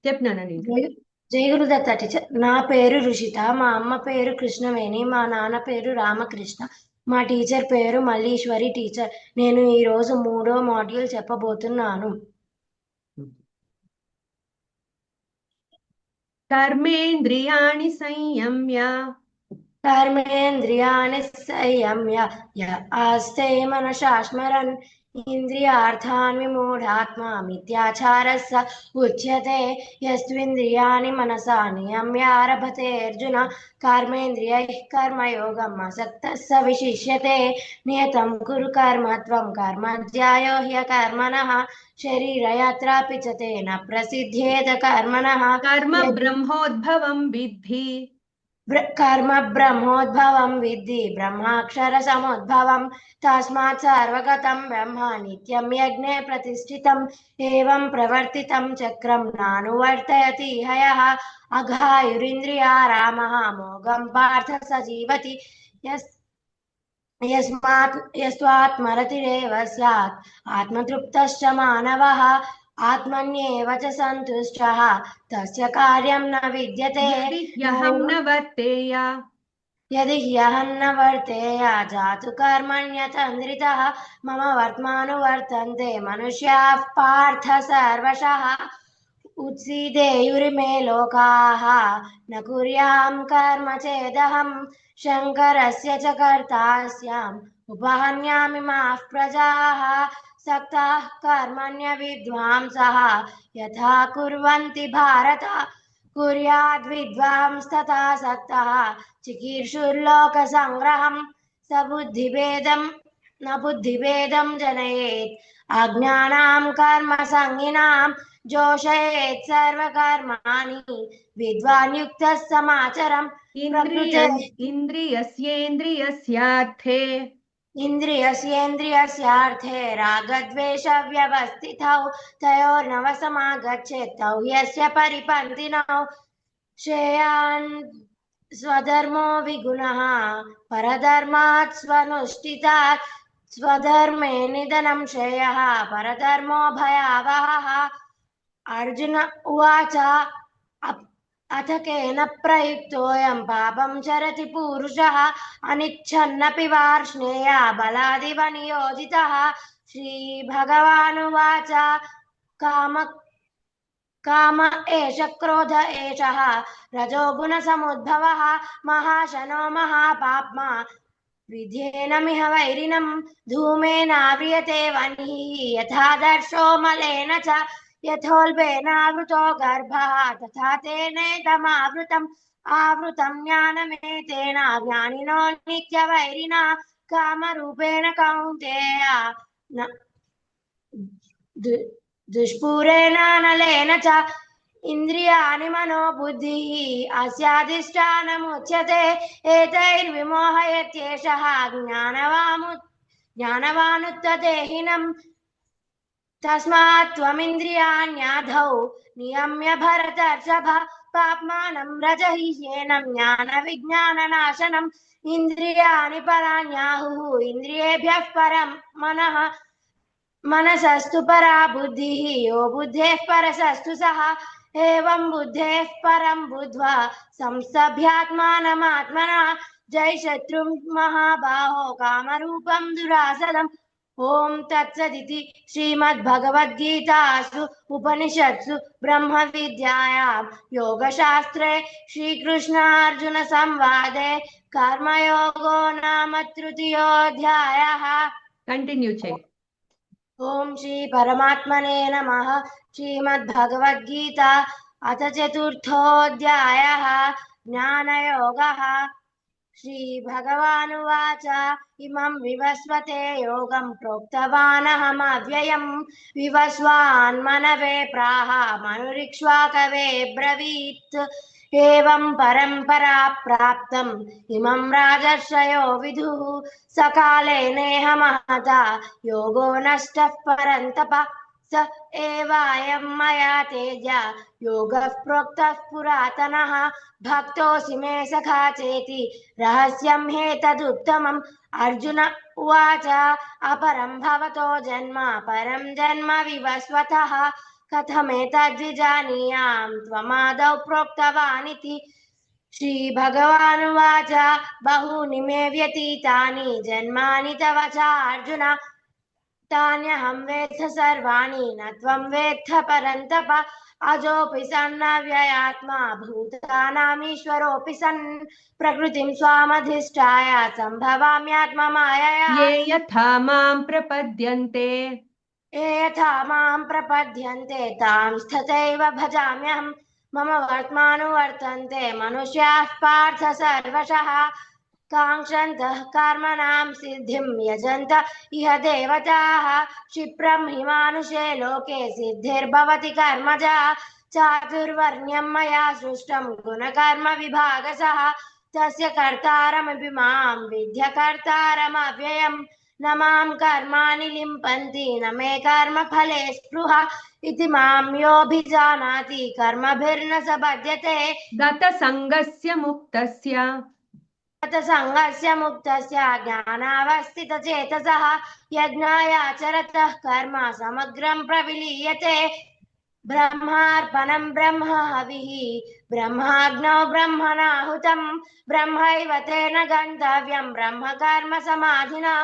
చెప్పినానండి. జై గురుదత్త టీచర్. నా పేరు రుషిత, మా అమ్మ పేరు కృష్ణవేణి, మా నాన్న పేరు రామకృష్ణ, మా టీచర్ పేరు మల్లీశ్వరి టీచర్. నేను ఈరోజు 3వ మాడ్యూల్ చెప్పబోతున్నాను. కర్మేంద్రియాణి సంయమ్య कर्मेन्द्रियाणि संयम्य य आस्ते मनसा स्मरन् इन्द्रियार्थान् विमूढात्मा मिथ्याचारः स उच्यते। यस्त्विन्द्रियाणि मनसा नियम्यारभते अर्जुन कर्मेन्द्रियैः कर्मयोगम् असक्तः स विशिष्यते। नियतं कुरु कर्म त्वं कर्म ज्यायो ह्यकर्मणः शरीरयात्रापि च तेन प्रसिद्ध्येत कर्मणः। कर्म ब्रह्मोद्भवं विद्धि कर्म ब्रह्मोद्भवं विद्धि ब्रह्माक्षरसमुद्भवं तस्मात् सर्वगतं ब्रह्म नित्यं यज्ञे प्रतिष्ठितम्। एवं प्रवर्तितं चक्रं नानुवर्तयति हयः अघायुरिन्द्रियारामः मोघं पार्थ स जीवति। यस्त्वात्मरतिरेव स्यात् आत्मतृप्तश्च मानवः आत्मन्येव च सन्तुष्टः तस्य कार्यं न विद्यते। यदि ह्यहं न वर्तेय जातु कर्मण्यतन्द्रितः मम वर्त्मानुवर्तन्ते मनुष्याः पार्थ सर्वशः। उत्सीदेयुरिमे लोकाः न कुर्यां कर्म चेदहं शङ्करस्य च कर्ता स्याम् उपहन्यामिमाः प्रजाः। सक्ताः कर्मण्य विद्वांसः यथा कुर्वन्ति भारत कुर्याद्विद्वांस्तथा सक्तः चिकीर्षुर्लोकसङ्ग्रहं न बुद्धिभेदं जनयेत् अज्ञानां कर्मसङ्गिनां जोषयेत् सर्वकर्माणि विद्वान् युक्तः समाचरम्। इन्द्रियस्येन्द्रियस्यार्थे रागद्वेषव्यवस्थितौ तयोर्नवसमागच्छेत् तौ यस्य परिपन्थिनौ। श्रेयान् स्वधर्मो विगुणः परधर्मात् स्वनुष्ठितात् स्वधर्मे निधनं श्रेयः परधर्मो भयावहः। अर्जुन उवाच अथ केन प्रयुक्तोऽयं पापं चरति पुरुषः अनिच्छन्नपि वार्ष्णेय बलादिव नियोजितः। श्रीभगवानुवाच काम एष क्रोध एषः रजोगुणसमुद्भवः महाशनो महापाप्मा विध्येनमिह वैरिणं धूमेनाव्रियते वह्निः यथादर्शो मलेन च यथोल्बेनावृतो गर्भः तथा तेनेदमावृतम् आवृतं ज्ञानमेतेन ज्ञानिनो नित्यवैरिणा कामरूपेण कौन्तेय दुष्पूरेणानलेन च इन्द्रियाणि मनो बुद्धिः अस्याधिष्ठानमुच्यते। एतैर्विमोहयत्येषः ज्ञानवानुत्तदेहिनम् तस्मात् त्वमिन्द्रियाण्याधौ नियम्य भरतर्षभ पाप्मानं रजहिह्येनं ज्ञानविज्ञाननाशनम्। इन्द्रियाणि पराण्याहुः इन्द्रियेभ्यः परं मनसस्तु परा बुद्धिः यो बुद्धेः परसस्तु सः। एवं बुद्धेः परं बुद्ध्वा संस्तभ्यात्मानमात्मना जय शत्रुं महाबाहो कामरूपं दुरासदम्। ॐ तत्सदिति श्रीमद्भगवद्गीतासु उपनिषत्सु ब्रह्मविद्यायां योगशास्त्रे श्रीकृष्णार्जुनसंवादे कर्मयोगो नाम तृतीयोऽध्यायः। कंटिन्यू चेय్. ओम श्री परमात्मने नमः। श्रीमद्भगवद्गीता अथ चतुर्थोऽध्यायः ज्ञानयोगः। श्रीभगवानुवाच इमं विवस्वते योगं प्रोक्तवानहमव्ययम् विवस्वान् मनवे प्राह मनुरिक्ष्वाकवे ब्रवीत्। एवं परम्परा प्राप्तम् इमं राजर्षयो विदुः सकाले नेह महता योगो नष्टः परन्तप स एवायं मया तेजा योगः प्रोक्तः पुरातनः भक्तोऽसि मे सखा चेति रहस्यं ह्येतदुत्तमम् अर्जुन उवाच अपरं भवतो जन्म परं जन्म विवस्वतः कथमेतद्विजानीयां त्वमादौ प्रोक्तवान् इति श्रीभगवानुवाच बहूनि मे व्यतीतानि जन्मानि तव च अर्जुन तान्यहं वेत्थ सर्वाणि न त्वं वेत्थ परन्तप अजोऽपि सन्नव्ययात्मा भूतानामीश्वरोऽपि सन् प्रकृतिं स्वामधिष्ठाय सम्भवाम्यात्ममायया ये यथा मां प्रपद्यन्ते ये यथा मां प्रपद्यन्ते तां तथैव भजाम्यहम् मम वर्त्मानुवर्तन्ते मनुष्याः पार्थ सर्वशः काङ्क्षन्तः कर्मणां सिद्धिं यजन्त इह देवताः क्षिप्रं हि मानुषे लोके सिद्धिर्भवति कर्मजा चातुर्वर्ण्यं मया सृष्टं गुणकर्म विभागसः तस्य कर्तारमपि मां विद्य कर्तारमव्ययम् न मां कर्माणि लिम्पन्ति न मे कर्मफले स्पृहा इति मां योऽभिजानाति कर्मभिर्न स बध्यते गतसङ्गस्य मुक्तस्य सङ्गस्य मुक्तस्य ज्ञानावस्थितचेतसः यज्ञायाचरतः कर्म समग्रं प्रविलीयते ब्रह्मार्पणं ब्रह्म हविः ब्रह्माग्नौ ब्रह्मणाहुतं ब्रह्मैव तेन गन्तव्यं ब्रह्म कर्म समाधिना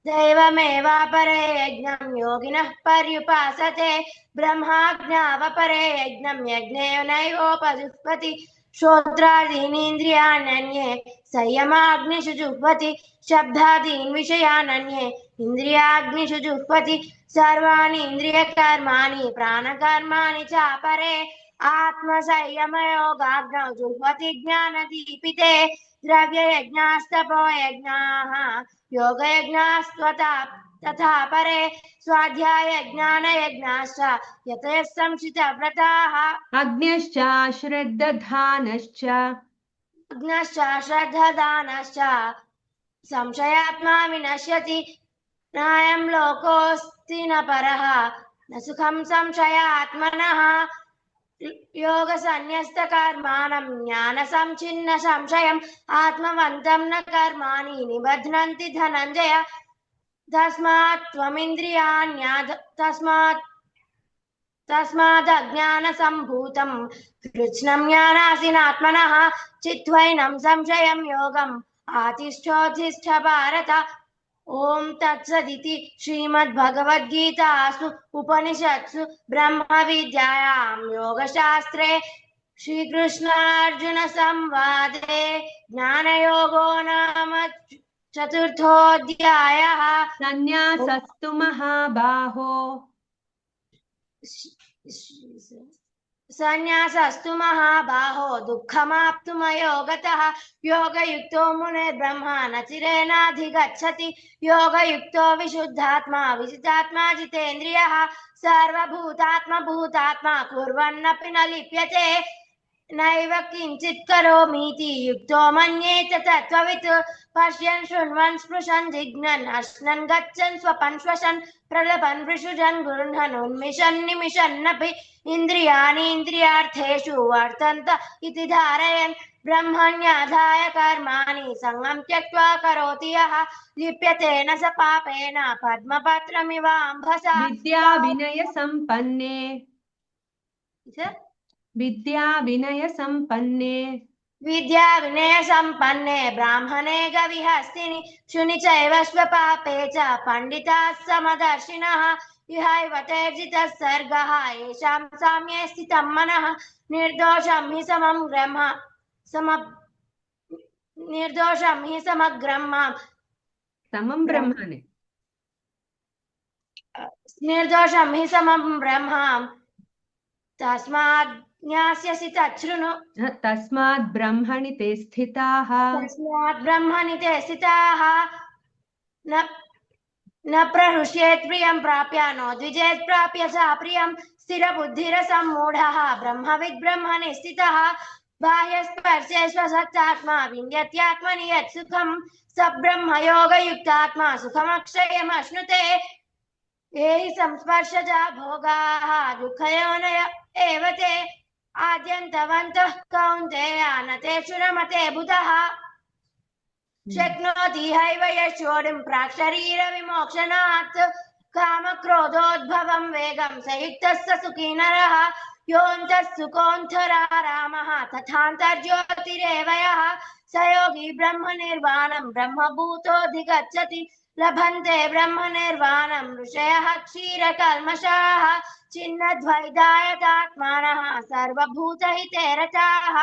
दैवमेवापरे यज्ञं योगिनः पर्युपासते ब्रह्माज्ञावपरे यज्ञं यज्ञेनैवोपजुह्वति श्रोत्रादीनीन्द्रियाण्यन्ये संयमाग्निषु जुह्वति शब्दादीन् विषयानन्ये इन्द्रियाग्निषु जुह्वति सर्वाणि इन्द्रियकर्माणि प्राणकर्माणि चापरे आत्मसंयमयोगाग्नौ जुह्वति ज्ञानदीपिते द्रव्ययज्ञास्तपो यज्ञाः योगयज्ञास्त्वथा तथा परे स्वाध्यायज्ञानयज्ञाश्च यतयः संशितव्रताः अग्न्यश्च श्रद्धधानश्च अग्नश्च श्रद्धदानश्च संशयात्मा विनश्यति नायं लोकोऽस्ति न परः न सुखं संशयात्मनः योगसन्न्यस्तकर्माणं ज्ञानसंच्छिन्न संशयम् आत्मवन्तं न कर्माणि निबध्नन्ति धनञ्जय तस्मादज्ञानसम्भूतं कृत्स्नं ज्ञानासीनात्मनः चित्त्वैनं संशयं योगम् आतिष्ठोत्तिष्ठ भारत ॐ तत्सदिति श्रीमद्भगवद्गीतासु उपनिषत्सु ब्रह्मविद्यायां योगशास्त्रे श्रीकृष्णार्जुनसंवादे ज्ञानयोगो नाम चतुर्थोऽध्यायः सन्न्यासस्तु महाबाहो सन्न्यासस्तु महाबाहो दुःखमाप्तुमयो गतः योगयुक्तो मुनिर्ब्रह्मा न चिरेणाधिगच्छति योगयुक्तो विशुद्धात्मा विजितात्मा जितेन्द्रियः सर्वभूतात्मा भूतात्मा कुर्वन्नपि न लिप्यते नैव किञ्चित् करोमीति युक्तो मन्येत तत्त्ववित् पश्यन् शृण्वन् स्पृशन् जिघ्नन् अश्नन् गच्छन् स्वपन् श्वसन् प्रलपन् विसृजन् गृह्णन् उन्मिषन् निमिषन्नपि इन्द्रियाणि इन्द्रियार्थेषु वर्तन्त इति धारयन् ब्रह्मण्याधाय कर्माणि सङ्गं त्यक्त्वा करोति यः लिप्यते न स पापेन पद्मपत्रमिवाम्भसा विद्या विनय संपन्ने ब्राह्मणे गविहस्तिनि शुनि चैव स्वपापे च पंडिताः समदर्शिनः इहैव तेर्जितः सर्गः येषां साम्ये स्थितं मनः निर्दोषं हि समं ब्रह्म तस्मात् ज्ञास्यसि तच्छृणु तस्मात् ब्रह्मणि ते स्थिताः न प्रहृष्येत् प्रियं प्राप्य नो द्विजेत् प्राप्य च प्रियं स्थिरबुद्धिरसम्मूढः ब्रह्मविद् ब्रह्मणि स्थितः बाह्यस्पर्शे स्वसत्तात्मा विन्द्यत्यात्मनि यत् सुखं स ब्रह्मयोगयुक्तात्मा सुखमक्षयमश्नुते ये हि संस्पर्शजा भोगाः दुःखयोनय एव ते आद्यन्तवन्तः कौन्तेय न तेषु रमते बुधः शक्नोति हैव यशोरिं प्राक्शरीरविमोक्षणात् कामक्रोधोद्भवं वेगं स युक्तः स सुखी नरः योऽन्तः सुखोऽन्तरारामः तथान्तर्ज्योतिरेव यः स योगी ब्रह्मनिर्वाणं ब्रह्मभूतोऽधिगच्छति लभन्ते ब्रह्मनिर्वाणं ऋषयः क्षीरकल्मषाः छिन्नद्वैधायतात्मानः सर्वभूतहिते रताः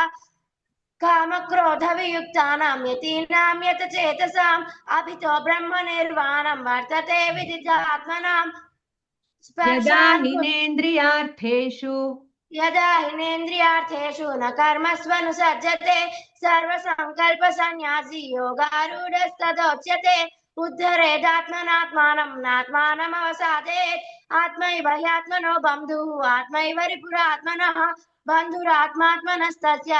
कामक्रोधवियुक्तानां यतीनां यतचेतसाम् अभितो ब्रह्मनिर्वाणं वर्तते विदितात्मनां यदा स्पर्शान् हिनेन्द्रियार्थेषु यदा हिनेन्द्रियार्थेषु न कर्मस्वनुसज्जते सर्वसङ्कल्पसन्न्यासी योगारूढस्तदोच्यते उद्धरेदात्मनात्मानं नात्मानमवसादेत् आत्मैव ह्यात्मनो बन्धुः आत्मैव रिपुरात्मनः बन्धुरात्मात्मनस्तस्य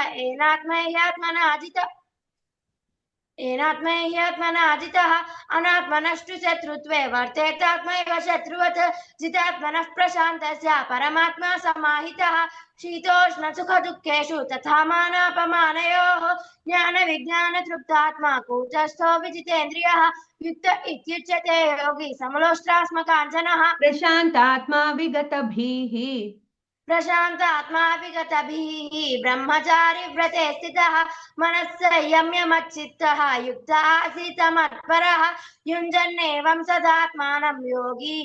येनात्मैह्यात्मनाजितः अनात्मनस्तु शत्रुत्वे वर्तेतात्मैव शत्रुवत् जितात्मनः प्रशान्तस्य परमात्मा समाहितः शीतोष्णसुखदुःखेषु तथा मानापमानयोः ज्ञानविज्ञानतृप्तात्मा कूटस्थो विजितेन्द्रियः युक्त इत्युच्यते योगी समलोष्टास्मकाञ्चनः प्रशान्तात्मा विगतभिः प्रशान्तात्मा विगतभिः ब्रह्मचारी व्रते स्थितः मनः संयम्य मच्चित्तः युक्त आसीत् मत्परः युञ्जन्नेवं सदात्मानं योगी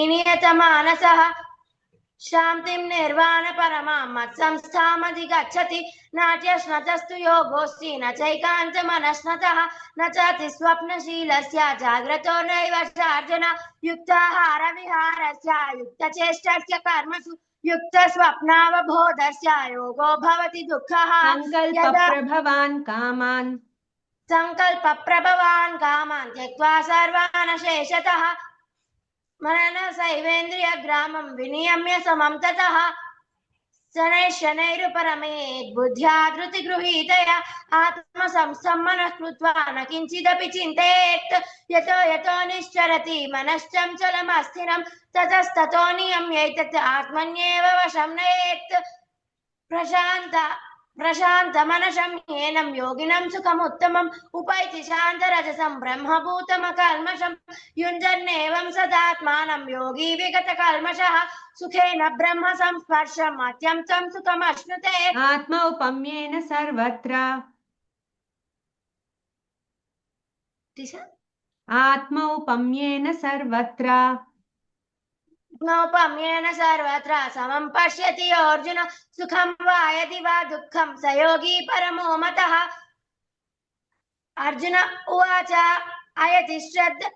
नियतमानसः शान्तिं निर्वाणपरमां मत्संस्थामधिगच्छति नाट्यश्नतस्तु योगोऽस्ति न चैकान्तमनश्नतः न चाति स्वप्नशीलस्य जाग्रतो नैव चार्जुन युक्ताहारविहारस्य युक्तचेष्टस्य कर्मसु युक्तस्वप्नावबोधस्य योगो भवति दुःखः सङ्कल्पप्रभवान् कामान् त्यक्त्वा सर्वान् शेषतः मननसैवेन्द्रियग्रामं विनियम्य समं ततः शनैरुपरमेत् बुद्ध्या धृतिगृहीतया आत्मसंस्थं मनः कृत्वा न किञ्चिदपि चिन्तयेत् यतो निश्चरति मनश्चञ्चलमस्थिरं ततस्ततो नियम्यैतत् आत्मन्येव वशं नयेत् प्रशान्तमनसं ह्येनं योगिनं सुखमुत्तमम् उपैति शान्तरजसं ब्रह्मभूतमकल्मषं युञ्जन्नेवं सदात्मानं योगी विगतकल्मषः सुखेन ब्रह्म संस्पर्शम् अत्यन्तं सुखमश्नुते आत्मौपम्येन सर्वत्र समं पश्यति अर्जुन सुखं वा यदि वा दुःखं स योगी परमो मतः अर्जुन उवाच अयति श्रद्ध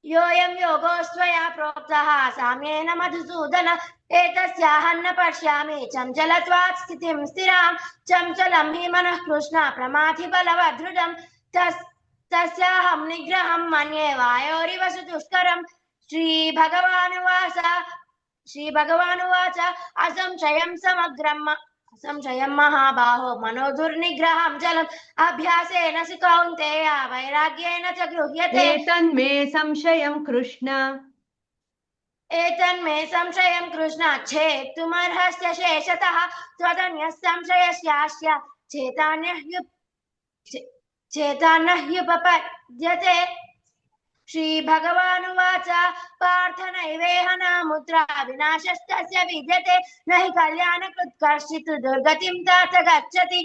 योऽयं योगोऽस्त्वया प्रोक्तः साम्येन मधुसूदन एतस्याहं न पश्यामि चञ्चलत्वात् स्थितिं स्थिरां चञ्चलं हि मनः कृष्ण प्रमाथि बलवदृढं तस्याहं निग्रहं मन्ये वायोरिव सुदुष्करम् श्रीभगवानुवाच असंशयं महाबाहो मनो दुर्निग्रहं जलम् अभ्यासेन सु कौन्तेय वैराग्येन च गृह्यते एतन्मे संशयं कृष्ण छेत्तुमर्हस्य शेषतः त्वदन्यः संशयस्यास्य चेतान्यह्युपपद्यते श्रीभगवानुवाच पार्थ नैवेह नामुत्रा विनाशस्तस्य विद्यते न हि कल्याणकृत् कश्चित् दुर्गतिं तात गच्छति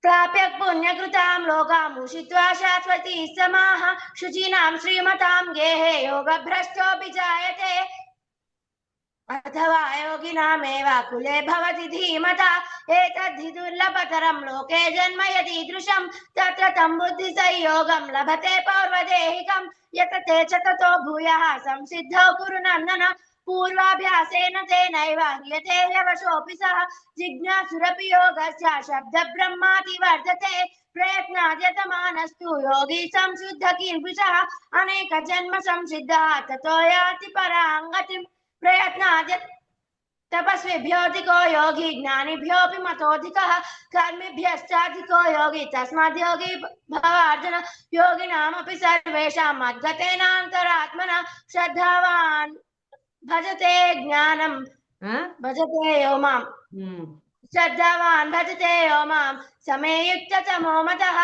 प्राप्य पुण्यकृतां लोकामुषित्वा शाश्वती समाः शुचीनां श्रीमतां गेहे योगभ्रष्टोऽपि जायते अथवा योगिनामेव कुले भवति धीमता एतद्धि दुर्लभतरं लोके जन्म यदीदृशं तत्र तं बुद्धिसंयोगं लभते पौर्वदेहिकं यतते च ततो भूयः संसिद्धौ कुरु नन्दन पूर्वाभ्यासेन तेनैव ह्रियते ह्यवशोऽपि सः जिज्ञासुरपि योगस्य शब्दब्रह्माति वर्तते प्रयत्नाद्यतमानस्तु योगी संशुद्ध किल्बिषः अनेकजन्म संसिद्धः ततो याति परां गतिम् तपस्विभ्योऽधिको योगी ज्ञानिभ्योऽपि मतोऽधिकः कर्मिभ्यश्चाधिको योगी तस्माद् योगी भवार्जुन योगिनामपि सर्वेषां मद्गतेनान्तरात्मना श्रद्धावान् भजते ज्ञानं भजते यो माम् श्रद्धावान् भजते यो मां समे युक्ततमो मतः।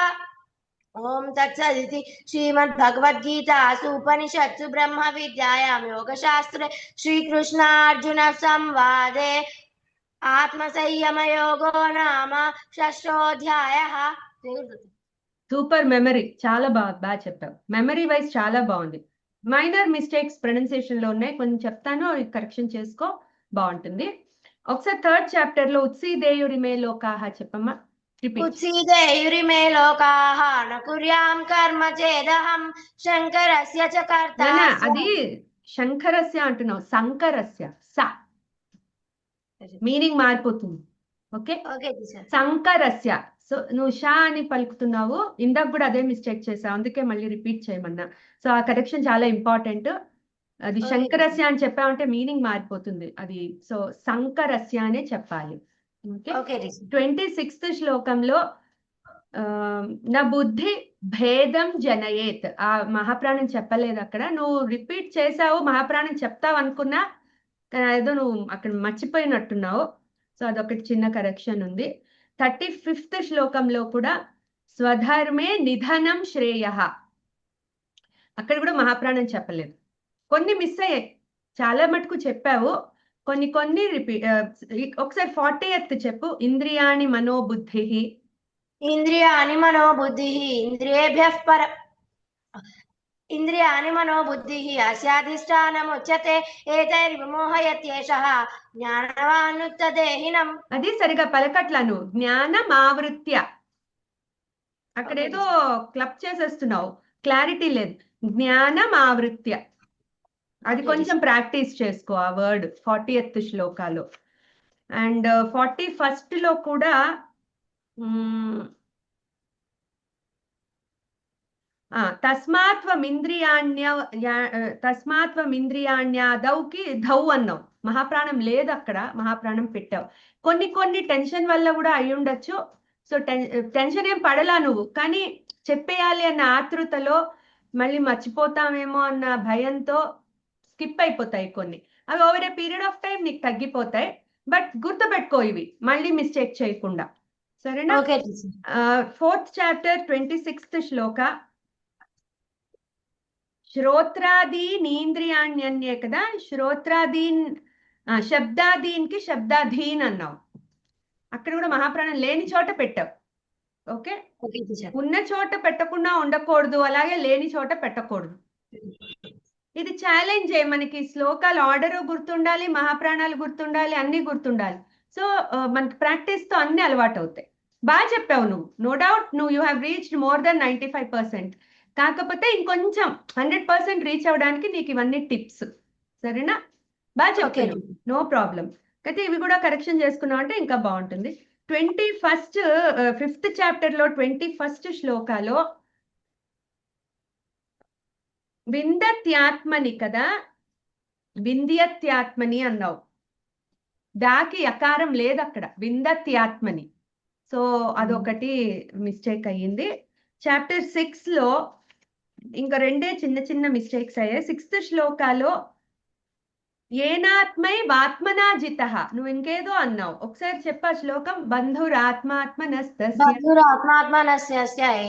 ओम तत्सदिति श्रीमद्भगवद्गीतासु उपनिषत्सु ब्रह्मविद्यायां योगशास्त्रे श्रीकृष्णार्जुन संवादे ఆత్మసంయమయోగో నామ షష్ఠోధ్యాయః. సూపర్ మెమరీ, చాలా బాగా చెప్పావు. మెమరీ వైజ్ చాలా బాగుంది. మైనర్ మిస్టేక్స్ ప్రొనౌన్సియేషన్ లో ఉన్నాయి, కొంచెం చెప్తాను, కరెక్షన్ చేసుకో, బాగుంటుంది. ఒకసారి థర్డ్ చాప్టర్ లో ఉత్సీదేయురిమే లోకాహ చెప్పమ్మా. ఉత్సీదేయురిమే లోకాః న కుర్యాం కర్మ చేదహం శంకరస్య చ కర్తా. అది శంకరస్య అంటున్నావు, సంకరస్య స మీనింగ్ మారిపోతుంది. ఓకే, సంకరస్య. సో నువ్వు షా అని పలుకుతున్నావు, ఇందాక కూడా అదే మిస్టేక్ చేసావు, అందుకే మళ్ళీ రిపీట్ చేయమన్నా. సో ఆ కరెక్షన్ చాలా ఇంపార్టెంట్. అది శంకరస్య అని చెప్పామంటే మీనింగ్ మారిపోతుంది అది. సో సంకరస్య అనే చెప్పాలి. ఓకే, 26th శ్లోకంలో నా బుద్ధి భేదం జనయేత్, ఆ మహాప్రాణం చెప్పలేదు అక్కడ. నువ్వు రిపీట్ చేసావు, మహాప్రాణం చెప్తావు అనుకున్నా, ఏదో నువ్వు అక్కడ మర్చిపోయినట్టున్నావు. సో అదొకటి చిన్న కరెక్షన్ ఉంది. 35th శ్లోకంలో కూడా స్వధర్మే నిధనం శ్రేయః, అక్కడ కూడా మహాప్రాణం చెప్పలేదు. కొన్ని మిస్ అయ్యాయి, చాలా మటుకు చెప్పావు, కొన్ని రిపీట్. ఒకసారి 40th చెప్పు. ఇంద్రియాణి మనోబుద్ధి. ఇంద్రియాణి మనోబుద్ధి ఇంద్రియేభ్యః పర ఇంద్రియాణి మనోబుద్ధి అస్యాధిష్టానముచ్యతే ఏతైర్విమోహయత్యేషః జ్ఞానవానుత్తదేహినం. అది సరిగా పలకట్లను. జ్ఞానమావృత్య, అక్కడేదో క్లబ్ చేసేస్తున్నావు, క్లారిటీ లేదు. జ్ఞానమావృత్య, అది కొంచెం ప్రాక్టీస్ చేసుకో ఆ వర్డ్ 40th శ్లోకాలో. అండ్ 41st లో కూడా తస్మాత్వమింద్రియాణ్యాదౌకి ధౌ అన్నావు, మహాప్రాణం లేదు అక్కడ, మహాప్రాణం పెట్టావు. కొన్ని టెన్షన్ వల్ల కూడా అయి ఉండొచ్చు. సో టెన్షన్ ఏం పడలా నువ్వు, కానీ చెప్పేయాలి అన్న ఆతృతలో మళ్ళీ మర్చిపోతామేమో అన్న భయంతో స్కిప్ అయిపోతాయి కొన్ని. అవి over a period of time నీకు తగ్గిపోతాయి. బట్ గుర్తుపెట్టుకో ఇవి, మళ్ళీ మిస్టేక్ చేయకుండా, సరేనా? 4th చాప్టర్ 26th శ్లోక. శ్రోత్రాదీనీంద్రియాణ్యన్యే కదా, శబ్దాదీన్కి శబ్దాధీన్ అన్నావు. అక్కడ కూడా మహాప్రాణం లేని చోట పెట్టావు. ఓకే, ఉన్న చోట పెట్టకుండా ఉండకూడదు, అలాగే లేని చోట పెట్టకూడదు. ఇది ఛాలెంజ్. మనకి శ్లోకాలు ఆర్డర్ గుర్తుండాలి, మహాప్రాణాలు గుర్తుండాలి, అన్ని గుర్తుండాలి. సో మనకి ప్రాక్టీస్ తో అన్ని అలవాటు అవుతాయి. బాగా చెప్పావు నువ్వు, నో డౌట్. నువ్వు you have reached more than 95%. కాకపోతే ఇంకొంచెం 100% రీచ్ అవ్వడానికి నీకు ఇవన్నీ టిప్స్, సరేనా? బాగా చెప్పాను, నో ప్రాబ్లం. అయితే ఇవి కూడా కరెక్షన్ చేసుకున్నావు అంటే ఇంకా బాగుంటుంది. 5th చాప్టర్ లో 21st శ్లోకాలో విందత్యాత్మని కదా, వింద్యత్యాత్మని అన్నావు. దాకి యకారం లేదు అక్కడ, విందత్యాత్మని. సో అదొకటి మిస్టేక్ అయ్యింది. చాప్టర్ 6 లో ఇంకా రెండే చిన్న మిస్టేక్స్ అయ్యాయి. 6th శ్లోకాలో ఏనాత్మై వాత్మనాజితః, నువ్వు ఇంకేదో అన్నావు, ఒకసారి చెప్పా శ్లోకం. బంధురాత్మాత్మనస్య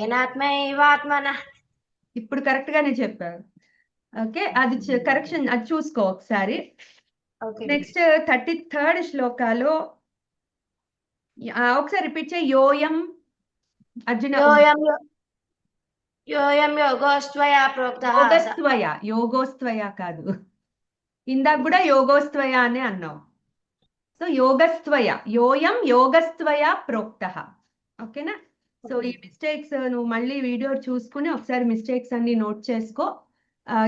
ఏనాత్మైవాత్మనః. ఇప్పుడు కరెక్ట్ గానే చెప్పావు. ఓకే, అది కరెక్షన్, అది చూసుకో ఒకసారి. నెక్స్ట్ 33rd శ్లోకాలో ఒకసారి రిపీట్ చేయి. యోయం అర్జున, యోయం యోగోస్త్వయా ప్రోక్తః. యోగోస్త్వయ కాదు, ఇందాక కూడా యోగోస్త్వయ అనే అన్నావు. సో యోగస్త్వయ, యోయం యోగస్త్వయ ప్రోక్తః. ఓకేనా? సో ఈ మిస్టేక్స్ నువ్వు మళ్ళీ వీడియో చూసుకుని ఒకసారి మిస్టేక్స్ అన్ని నోట్ చేసుకో,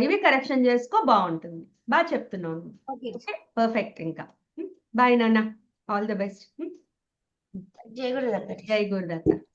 ఇవి కరెక్షన్ చేసుకో, బాగుంటుంది. బాగా చెప్తున్నావు. Okay, perfect. ఇంకా బాయ్ నాన్న, ఆల్ ది బెస్ట్. జై గురుదత్త. జై గురుదత్త.